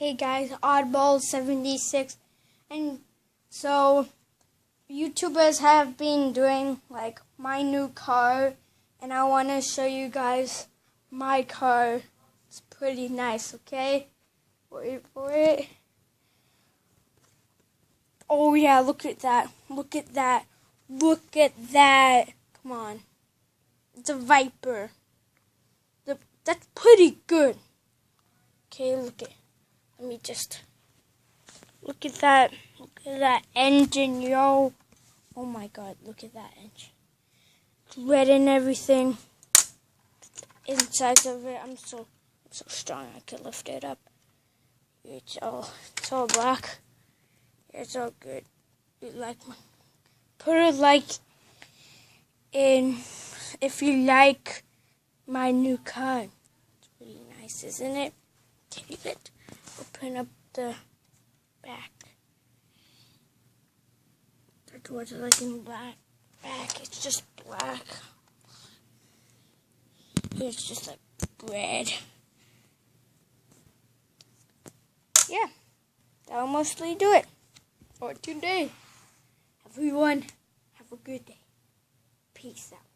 Hey guys, Oddball76, and so YouTubers have been doing like my new car, and I want to show you guys my car. It's pretty nice, okay? Wait for it. Oh yeah, look at that. Look at that. Look at that. Come on. It's a Viper. That's pretty good. Okay, look at. Let me just look at that. Look at that engine, yo. Oh my god, look at that engine. It's red and everything. Inside of it, I'm so strong I could lift it up. It's all black. It's all good. Put a like in if you like my new car. It's pretty nice, isn't it? Okay, let's open up the back. The doors are like in back. It's just black. It's just like red. Yeah, that'll mostly do it for today. Everyone, have a good day. Peace out.